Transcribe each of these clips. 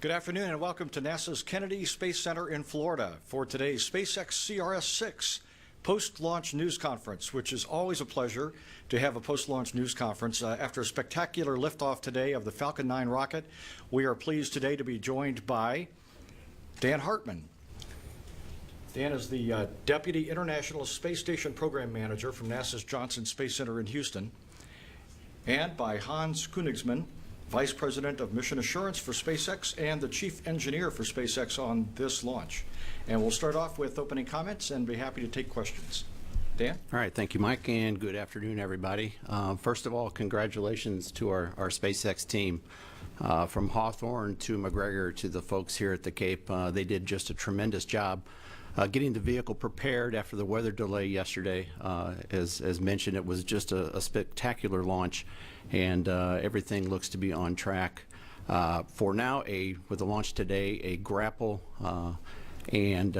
Good afternoon and welcome to NASA's Kennedy Space Center in Florida for today's SpaceX CRS-9 post-launch news conference, which is always a pleasure to have a post-launch news conference. After a spectacular liftoff today of the Falcon 9 rocket, we are pleased today to be joined by Dan Hartman. Dan is the Deputy International Space Station Program Manager from NASA's Johnson Space Center in Houston, and by Hans Koenigsmann, Vice President of Mission Assurance for SpaceX and the Chief Engineer for SpaceX on this launch. And we'll start off with opening comments and be happy to take questions. Dan? All right, thank you, Mike, and good afternoon, everybody. First of all, congratulations to our SpaceX team. From Hawthorne to McGregor to the folks here at the Cape, they did just a tremendous job getting the vehicle prepared after the weather delay yesterday. As mentioned, it was just a spectacular launch, and everything looks to be on track. For now, with the launch today, a grapple and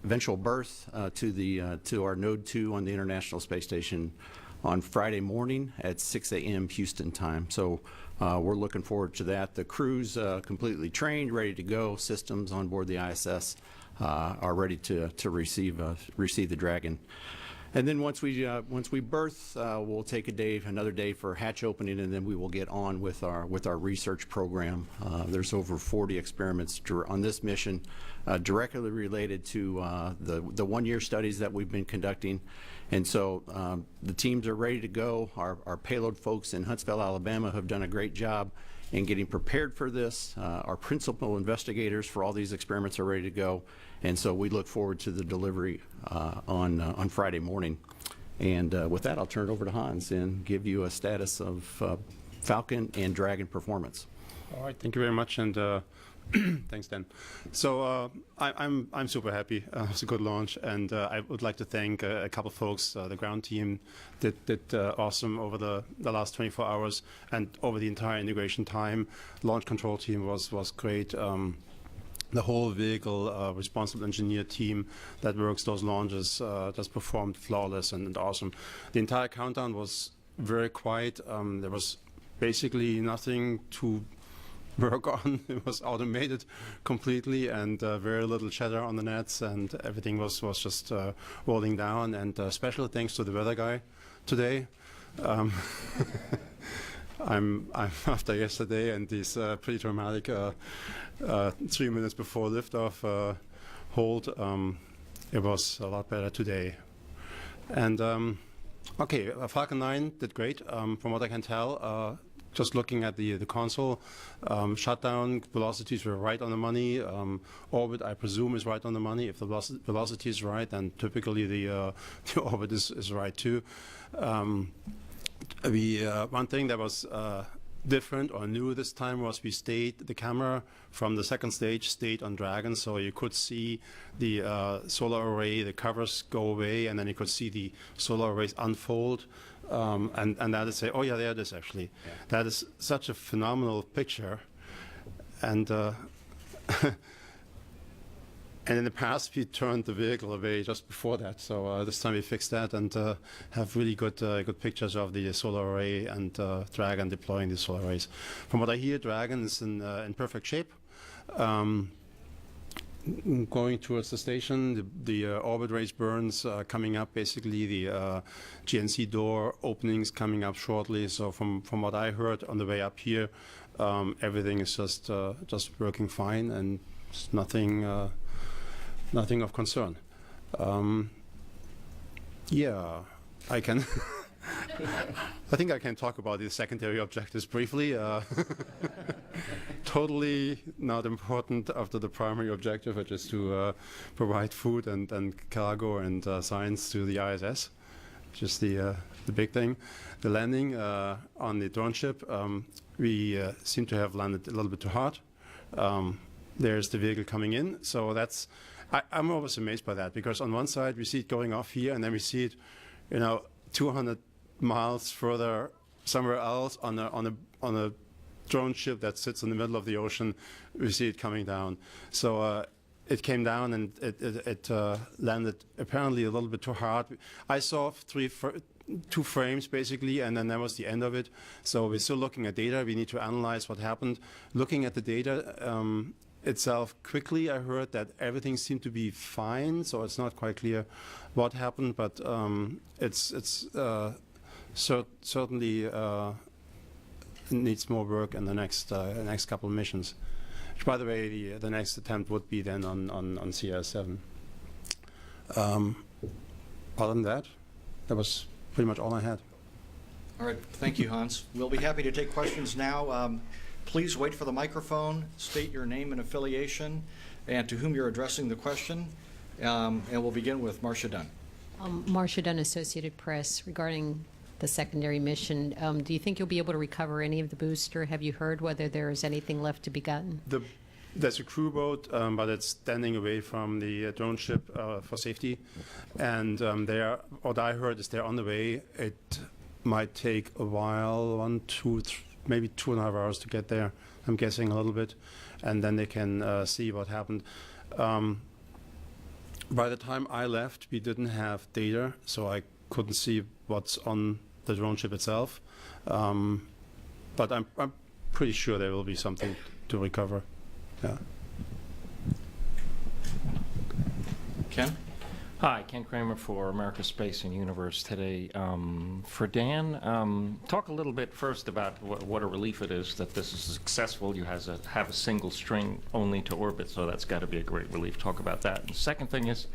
eventual berth to our Node 2 on the International Space Station on Friday morning at 6 a.m. Houston time. So we're looking forward to that. The crew's completely trained, ready to go. Systems on board the ISS are ready to receive the Dragon. And then once we berth, we'll take another day for hatch opening, and then we will get on with our research program. There's over 40 experiments on this mission directly related to the one-year studies that we've been conducting. And so the teams are ready to go. Our payload folks in Huntsville, Alabama have done a great job in getting prepared for this. Our principal investigators for all these experiments are ready to go. And so we look forward to the delivery on Friday morning. And with that, I'll turn it over to Hans and give you a status of Falcon and Dragon performance. All right, thank you very much, and thanks, Dan. So I'm super happy. It's a good launch, and I would like to thank a couple folks. The ground team did awesome over the last 24 hours and over the entire integration time. Launch control team was great. The whole vehicle responsible engineer team that works those launches just performed flawless and awesome. The entire countdown was very quiet. There was basically nothing to work on. It was automated completely, and very little chatter on the nets, and everything was just rolling down. And special thanks to the weather guy today. I'm after yesterday and this pretty dramatic 3 minutes before liftoff hold. It was a lot better today. And okay, Falcon 9 did great. From what I can tell, just looking at the console, shutdown velocities were right on the money. Orbit, I presume, is right on the money. If the velocity is right, then typically the orbit is right too. One thing that was different or new this time was the camera from the second stage stayed on Dragon, so you could see the solar array, the covers go away, and then you could see the solar arrays unfold. And that is, oh yeah, there it is actually. Yeah. That is such a phenomenal picture. And and in the past, we turned the vehicle away just before that. So this time we fixed that and have really good pictures of the solar array and Dragon deploying the solar arrays. From what I hear, Dragon is in perfect shape. Going towards the station, the orbit race burns coming up. Basically, the GNC door openings coming up shortly. So from what I heard on the way up here, everything is just working fine, and nothing of concern. Yeah, I can. I think I can talk about the secondary objectives briefly. Totally not important after the primary objective, which is to provide food and cargo and science to the ISS, which is the big thing. The landing on the drone ship, we seem to have landed a little bit too hard. There's the vehicle coming in, so that's. I'm always amazed by that, because on one side we see it going off here, and then we see it, 200 miles further somewhere else on a drone ship that sits in the middle of the ocean. We see it coming down. So it came down and it landed apparently a little bit too hard. I saw 2 frames basically, and then that was the end of it. So we're still looking at data. We need to analyze what happened. Looking at the data itself quickly, I heard that everything seemed to be fine, so it's not quite clear what happened, but it's certainly needs more work in the next couple of missions. Which, by the way, the next attempt would be then on CRS-7. Other than that, that was pretty much all I had. All right, thank you, Hans. We'll be happy to take questions now. Please wait for the microphone, state your name and affiliation, and to whom you're addressing the question. And we'll begin with Marcia Dunn. Marcia Dunn, Associated Press, regarding the secondary mission. Do you think you'll be able to recover any of the booster? Have you heard whether there is anything left to be gotten? There's a crew boat, but it's standing away from the drone ship for safety. And what I heard is they're on the way. It might take a while, maybe 2.5 hours to get there, I'm guessing a little bit. And then they can see what happened. By the time I left, we didn't have data, so I couldn't see what's on the drone ship itself. But I'm pretty sure there will be something to recover. Yeah. Ken? Hi, Ken Kramer for America Space and Universe Today. For Dan, talk a little bit first about what a relief it is that this is successful. You have a single string only to orbit, so that's got to be a great relief. Talk about that. And the second thing is,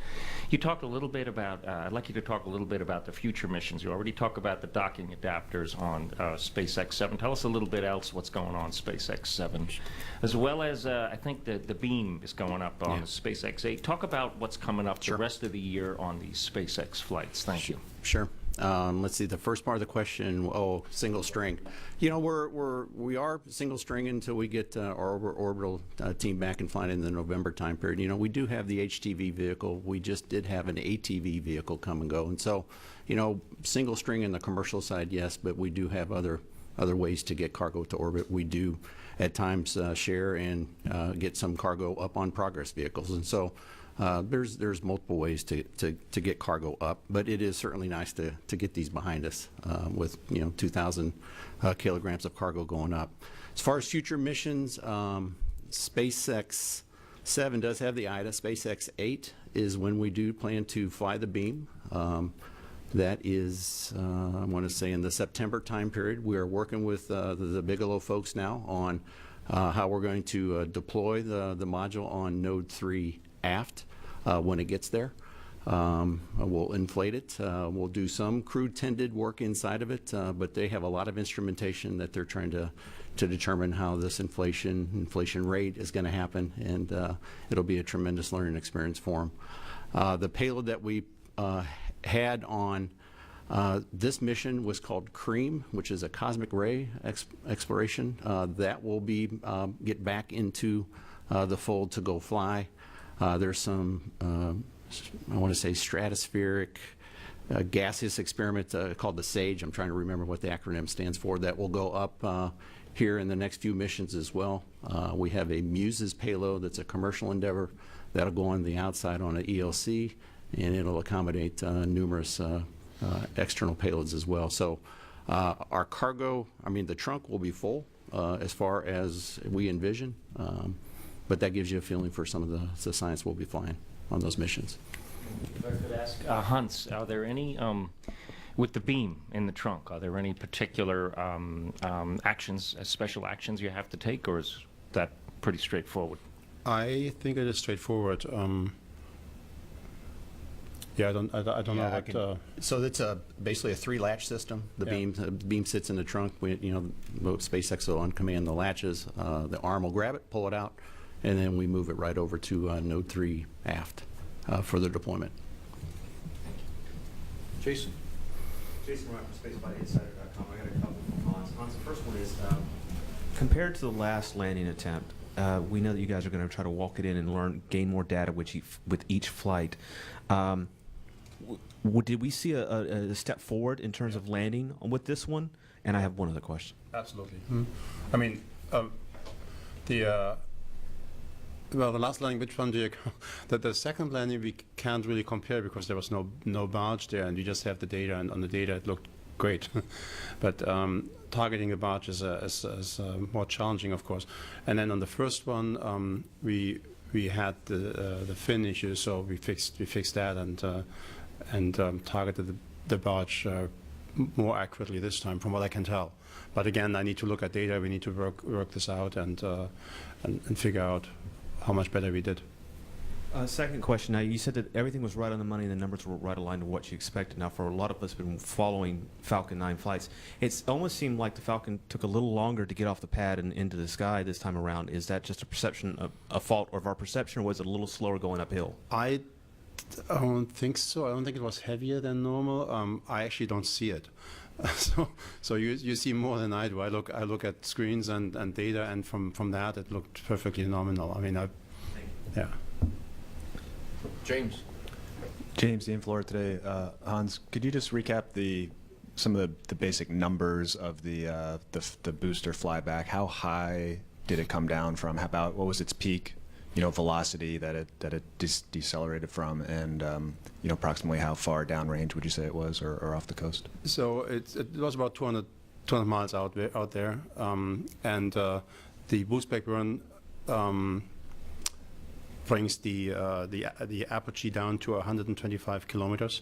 you talked a little bit about, I'd like you to talk a little bit about the future missions. You already talked about the docking adapters on SpaceX 7. Tell us a little bit else what's going on SpaceX 7, as well as I think the beam is going up on SpaceX 8. Talk about what's coming up the rest of the year on these SpaceX flights. Thank you. Sure. Let's see, the first part of the question, single string. You know, we are single string until we get our orbital team back and flying in the November time period. You know, we do have the HTV vehicle. We just did have an ATV vehicle come and go. And so, you know, single string in the commercial side, yes, but we do have other ways to get cargo to orbit. We do at times share and get some cargo up on Progress vehicles. And so there's multiple ways to get cargo up, but it is certainly nice to get these behind us with 2,000 kilograms of cargo going up. As far as future missions, SpaceX 7 does have the IDA. SpaceX 8 is when we do plan to fly the beam. That is, I want to say, in the September time period. We are working with the Bigelow folks now on how we're going to deploy the module on Node 3 aft when it gets there. We'll inflate it. We'll do some crew-tended work inside of it, but they have a lot of instrumentation that they're trying to determine how this inflation rate is going to happen, and it'll be a tremendous learning experience for them. The payload that we had on this mission was called CREAM, which is a cosmic ray exploration. That will be get back into the fold to go fly. There's some, I want to say, stratospheric gaseous experiment called the SAGE. I'm trying to remember what the acronym stands for. That will go up here in the next few missions as well. We have a MUSES payload that's a commercial endeavor that'll go on the outside on an ELC, and it'll accommodate numerous external payloads as well. So our cargo, the trunk will be full as far as we envision. But that gives you a feeling for some of the science we'll be flying on those missions. If I could ask Hans, are there any, with the beam in the trunk, are there any particular actions, special actions you have to take, or is that pretty straightforward? I think it is straightforward. Yeah, I don't know what. So it's basically a 3-latch system. The beam sits in the trunk. SpaceX will uncommand the latches. The arm will grab it, pull it out, and then we move it right over to Node 3 aft for the deployment. Jason? Jason Ryan from SpaceflightInsider.com. I got a couple from Hans. Hans, the first one is, compared to the last landing attempt, we know that you guys are going to try to walk it in and gain more data with each flight. Did we see a step forward in terms of landing with this one? And I have one other question. Absolutely. Well, the last landing, which one do you? The second landing we can't really compare because there was no barge there, and you just have the data, and on the data it looked great. But targeting a barge is more challenging, of course. And then on the first one, we had the fin issue, so we fixed that and targeted the barge more accurately this time, from what I can tell. But again, I need to look at data. We need to work this out and figure out how much better we did. Second question. Now, you said that everything was right on the money and the numbers were right aligned to what you expected. Now, for a lot of us who've been following Falcon 9 flights, it almost seemed like the Falcon took a little longer to get off the pad and into the sky this time around. Is that just a perception, a fault of our perception, or was it a little slower going uphill? I don't think so. I don't think it was heavier than normal. I actually don't see it. So you see more than I do. I look at screens and data, and from that it looked perfectly nominal. I mean, yeah. James. James, in Florida today. Hans, could you just recap some of the basic numbers of the booster flyback? How high did it come down from? How about what was its peak, velocity that it decelerated from, and approximately how far downrange would you say it was, or off the coast? So it was about 200 miles out there, and the boost back burn brings the apogee down to 125 kilometers.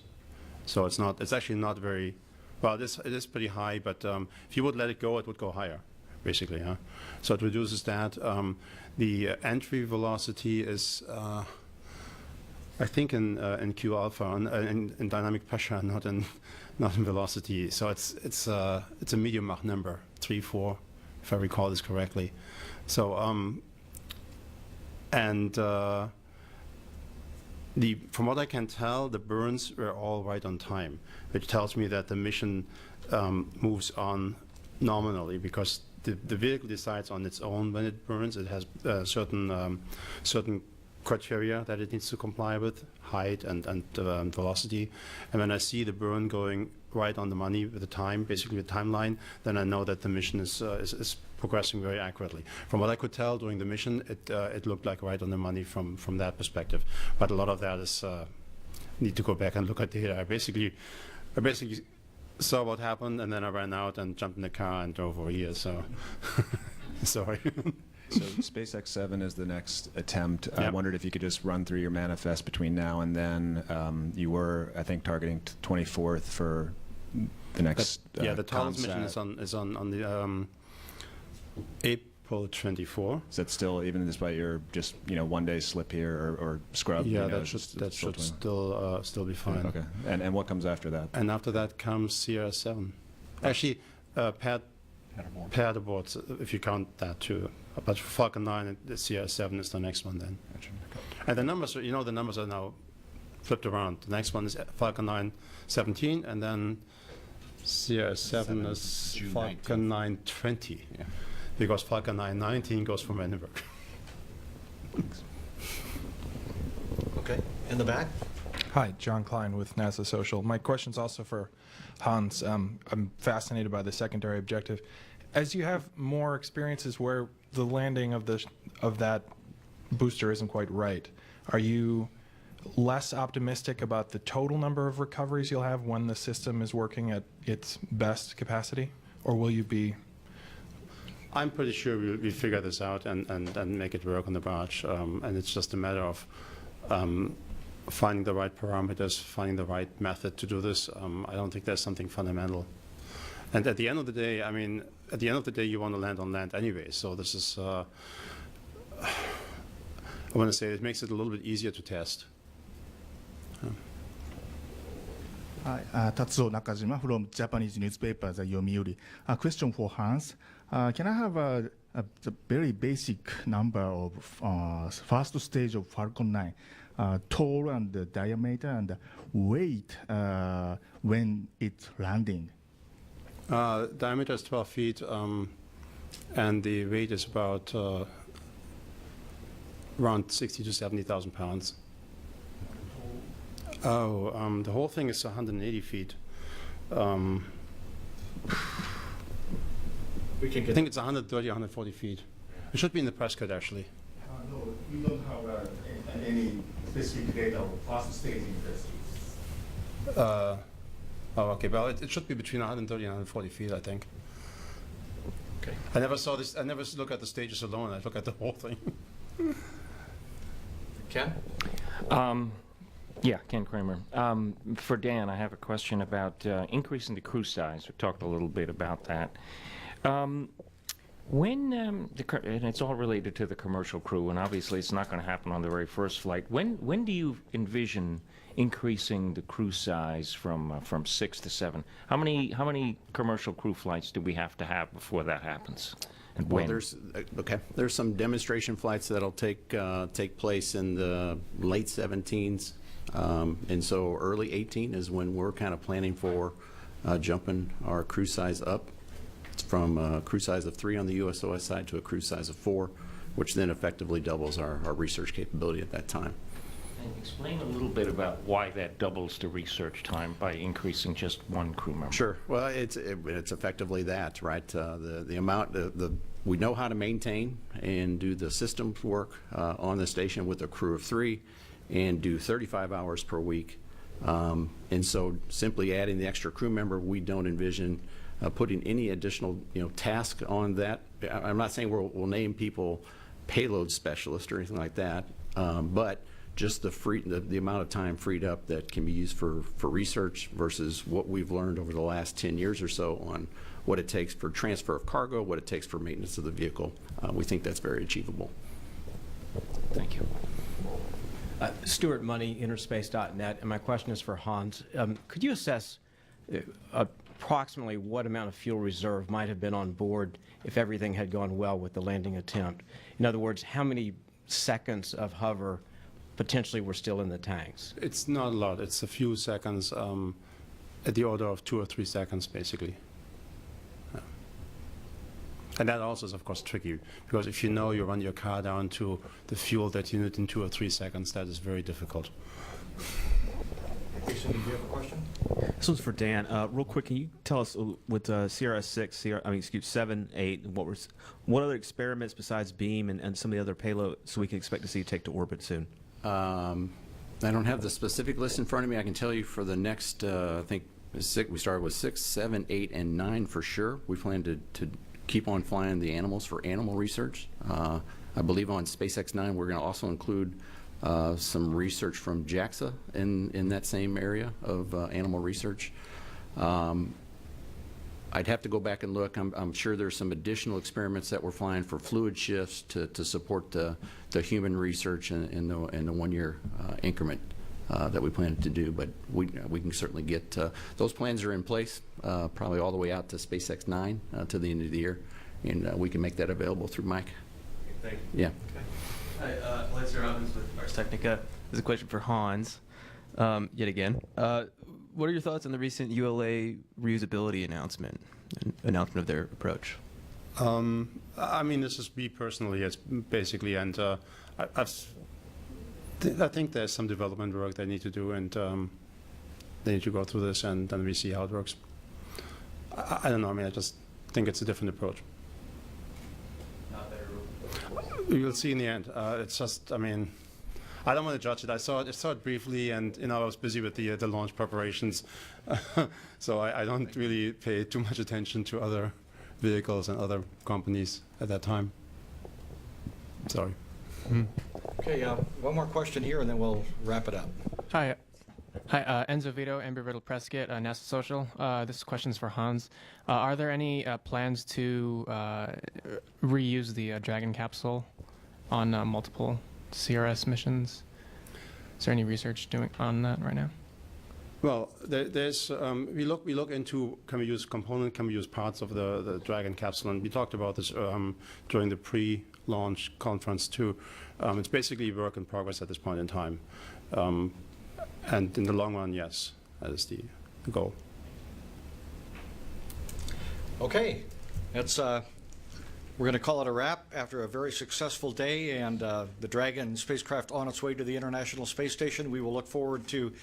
So it's actually not very well. It is pretty high, but if you would let it go higher, basically. Huh? So it reduces that. The entry velocity is, I think, in Q alpha, in dynamic pressure, not in velocity. So it's a medium Mach number, 3-4, if I recall this correctly. So from what I can tell, the burns were all right on time, which tells me that the mission moves on nominally, because the vehicle decides on its own when it burns. It has certain criteria that it needs to comply with, height and velocity. And when I see the burn going right on the money with the time, basically the timeline, then I know that the mission is progressing very accurately. From what I could tell during the mission, it looked like right on the money from that perspective. But a lot of that is need to go back and look at data. I basically saw what happened, and then I ran out and jumped in the car and drove over here. So sorry. So SpaceX 7 is the next attempt. Yep. I wondered if you could just run through your manifest between now and then. You were, I think, targeting 24th for the next. The Thales mission is on the April 24. Is that still, even despite your just 1 day slip here or scrub? Yeah, that should still be fine. Okay. And what comes after that? And after that comes CRS-7. Actually, pad aborts, if you count that too. But for Falcon 9, and the CRS-7 is the next one then. Gotcha. Okay. And the numbers are now flipped around. The next one is Falcon 9 17, and then CRS-7 is June Falcon 9 20. Yeah. Because Falcon 9 19 goes from Edinburgh. Okay, in the back. Hi, John Klein with NASA Social. My question's also for Hans. I'm fascinated by the secondary objective. As you have more experiences where the landing of that booster isn't quite right, are you less optimistic about the total number of recoveries you'll have when the system is working at its best capacity, or will you be? I'm pretty sure we'll figure this out and make it work on the barge, and it's just a matter of finding the right parameters, finding the right method to do this. I don't think there's something fundamental. And at the end of the day, you want to land on land anyway. So this is, I want to say, it makes it a little bit easier to test. Tatsuo Nakajima from Japanese newspaper, the Yomiuri. A question for Hans. Can I have a very basic number of first stage of Falcon 9, tall and diameter and weight when it's landing? Diameter is 12 feet, and the weight is about around 60 to 70,000 pounds. The whole thing is 180 feet. We can I get. think it's 130, 140 feet. It should be in the press cut, actually. No, you don't have any specific data of fast staging this. Oh, okay. Well, it should be between 130 and 140 feet, I think. Okay. I never saw this. I never look at the stages alone. I look at the whole thing. Ken? Yeah, Ken Kramer. For Dan, I have a question about increasing the crew size. We talked a little bit about that. When, and it's all related to the commercial crew, and obviously it's not going to happen on the very first flight. When do you envision increasing the crew size from 6 to 7? How many commercial crew flights do we have to have before that happens? And Well, when? there's some demonstration flights that'll take place in the late 17s, and so early 18 is when we're kind of planning for jumping our crew size up. It's from a crew size of 3 on the USOS side to a crew size of 4, which then effectively doubles our research capability at that time. And explain a little bit about why that doubles the research time by increasing just one crew member. Sure. Well, it's effectively that, right? The amount, we know how to maintain and do the systems work on the station with a crew of 3 and do 35 hours per week. And so simply adding the extra crew member, we don't envision putting any additional task on that. I'm not saying we'll name people payload specialists or anything like that, but just the amount of time freed up that can be used for research versus what we've learned over the last 10 years or so on what it takes for transfer of cargo, what it takes for maintenance of the vehicle. We think that's very achievable. Thank you. Stuart Money, Interspace.net, and my question is for Hans. Could you assess approximately what amount of fuel reserve might have been on board if everything had gone well with the landing attempt? In other words, how many seconds of hover potentially were still in the tanks? It's not a lot. It's a few seconds, at the order of 2 or 3 seconds, basically. Yeah. And that also is, of course, tricky, because if you run your car down to the fuel that you need in 2 or 3 seconds, that is very difficult. Jason, do you have a question? This one's for Dan. Real quick, can you tell us with CRS-6, 7, 8, what other experiments besides beam and some of the other payloads we can expect to see you take to orbit soon? I don't have the specific list in front of me. I can tell you for the next, I think we started with 6, 7, 8, and 9 for sure. We plan to keep on flying the animals for animal research. I believe on SpaceX 9 we're going to also include some research from JAXA in that same area of animal research. I'd have to go back and look. I'm sure there's some additional experiments that we're flying for fluid shifts to support the human research in the 1-year increment that we plan to do. But we can certainly get those plans are in place, probably all the way out to SpaceX 9 to the end of the year, and we can make that available through Mike. Thank you. Yeah. Hi, Lance Robbins with Ars Technica. This is a question for Hans, yet again. What are your thoughts on the recent ULA reusability announcement of their approach? I mean, this is me personally. It's basically, and I think there's some development work they need to do, and they need to go through this, and then we see how it works. I don't know. I mean, I just think it's a different approach. You'll see in the end. It's just, I mean, I don't want to judge it. I saw it briefly, and I was busy with the launch preparations, so I don't really pay too much attention to other vehicles and other companies at that time. Sorry. Okay, one more question here, and then we'll wrap it up. Hi, Enzo Vito, Amber Riddle Prescott, NASA Social. This question is for Hans. Are there any plans to reuse the Dragon capsule on multiple CRS missions? Is there any research doing on that right now? Well, there's we look into, can we use component, can we use parts of the Dragon capsule, and we talked about this during the pre-launch conference too. It's basically work in progress at this point in time. And in the long run, yes, that is the goal. Okay, that's we're going to call it a wrap after a very successful day and the Dragon spacecraft on its way to the International Space Station. We will look forward to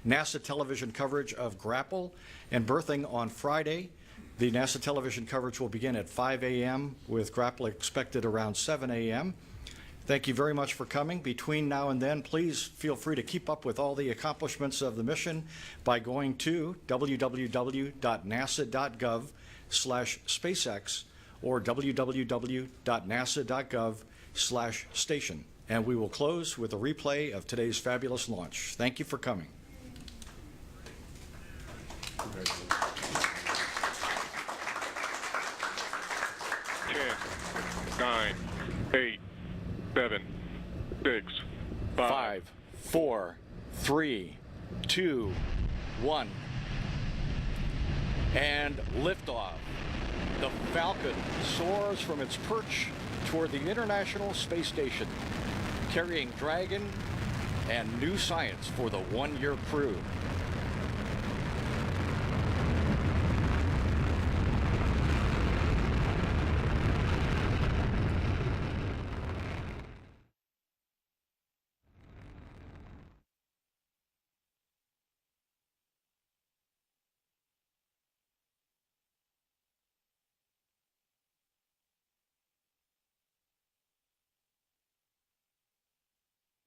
NASA television coverage of Grapple and berthing on Friday. The NASA television coverage will begin at 5 a.m. with Grapple expected around 7 a.m. Thank you very much for coming. Between now and then, please feel free to keep up with all the accomplishments of the mission by going to www.nasa.gov/SpaceX or www.nasa.gov/station. And we will close with a replay of today's fabulous launch. Thank you for coming. 9, 8, 7, 6, 5, 4, 3, 2, 1. And liftoff. The Falcon soars from its perch toward the International Space Station, carrying Dragon and new science for the one-year crew.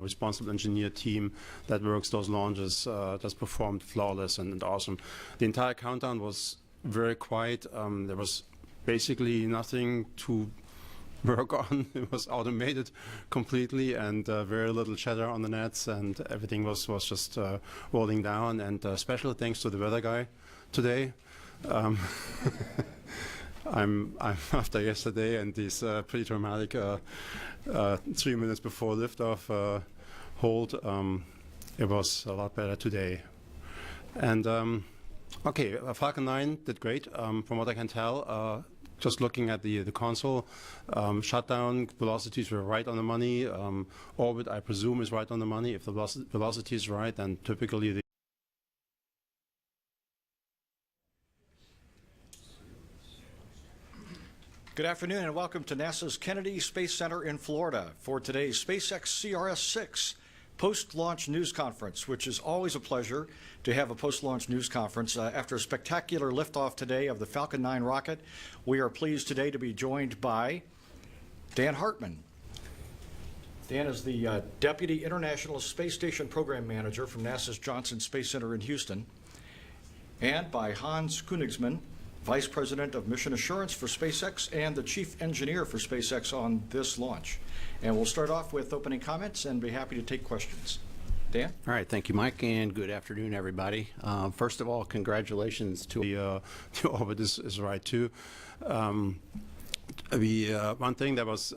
Responsible engineer team that works those launches just performed flawless and awesome. The entire countdown was very quiet. There was basically nothing to work on. It was automated completely and very little chatter on the nets, and everything was just rolling down. And special thanks to the weather guy today. I'm after yesterday and this pretty dramatic 3 minutes before liftoff hold. It was a lot better today. And okay, Falcon 9 did great from what I can tell. Just looking at the console, shutdown velocities were right on the money. Orbit, I presume, is right on the money. If the velocity is right, then typically the Good afternoon and welcome to NASA's Kennedy Space Center in Florida for today's SpaceX CRS-9 post-launch news conference, which is always a pleasure to have a post-launch news conference. After a spectacular liftoff today of the Falcon 9 rocket, we are pleased today to be joined by Dan Hartman. Dan is the Deputy International Space Station Program Manager from NASA's Johnson Space Center in Houston, and by Hans Königsmann, Vice President of Mission Assurance for SpaceX and the Chief Engineer for SpaceX on this launch. And we'll start off with opening comments and be happy to take questions. Dan? All right, thank you, Mike, and good afternoon, everybody. First of all, congratulations to the orbit is right too. One thing that was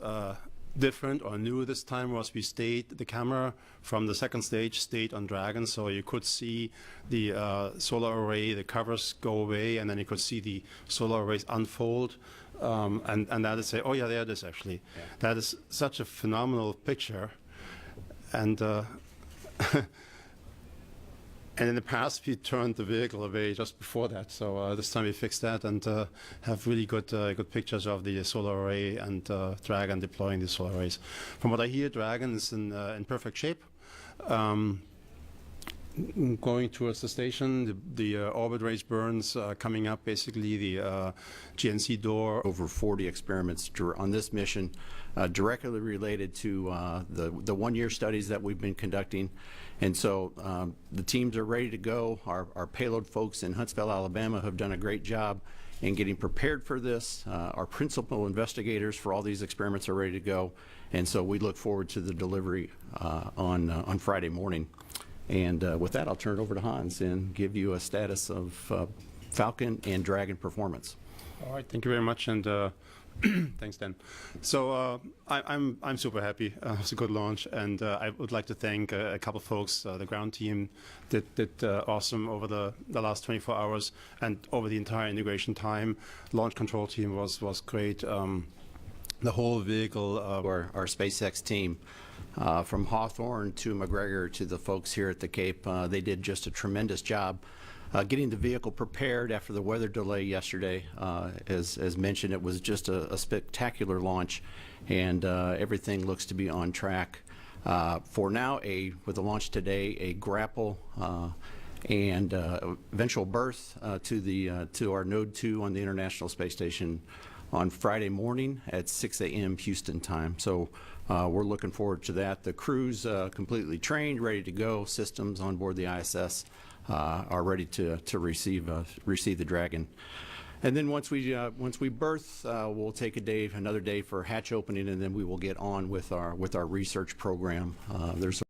different or new this time was the camera from the second stage stayed on Dragon, so you could see the solar array, the covers go away, and then you could see the solar arrays unfold. And that is oh yeah, there it is actually. Yeah. That is such a phenomenal picture. And and in the past, we turned the vehicle away just before that. So this time we fixed that and have really good pictures of the solar array and Dragon deploying the solar arrays. From what I hear, Dragon is in perfect shape. Going towards the station, the orbit race burns coming up, basically the GNC door. Over 40 experiments on this mission directly related to the one-year studies that we've been conducting. And so the teams are ready to go. Our payload folks in Huntsville, Alabama have done a great job in getting prepared for this. Our principal investigators for all these experiments are ready to go. And so we look forward to the delivery on Friday morning. And with that, I'll turn it over to Hans and give you a status of Falcon and Dragon performance. All right, thank you very much, and thanks, Dan. So I'm super happy. It was a good launch, and I would like to thank a couple folks. The ground team did awesome over the last 24 hours and over the entire integration time. Launch control team was great. The whole vehicle. Our SpaceX team. From Hawthorne to McGregor to the folks here at the Cape, they did just a tremendous job getting the vehicle prepared after the weather delay yesterday. As mentioned, it was just a spectacular launch, and everything looks to be on track. For now, with the launch today, a grapple and eventual berth to our Node 2 on the International Space Station on Friday morning at 6 a.m. Houston time. So we're looking forward to that. The crew's completely trained, ready to go. Systems on board the ISS are ready to receive the Dragon. And then once we berth, we'll take another day for hatch opening, and then we will get on with our research program. There's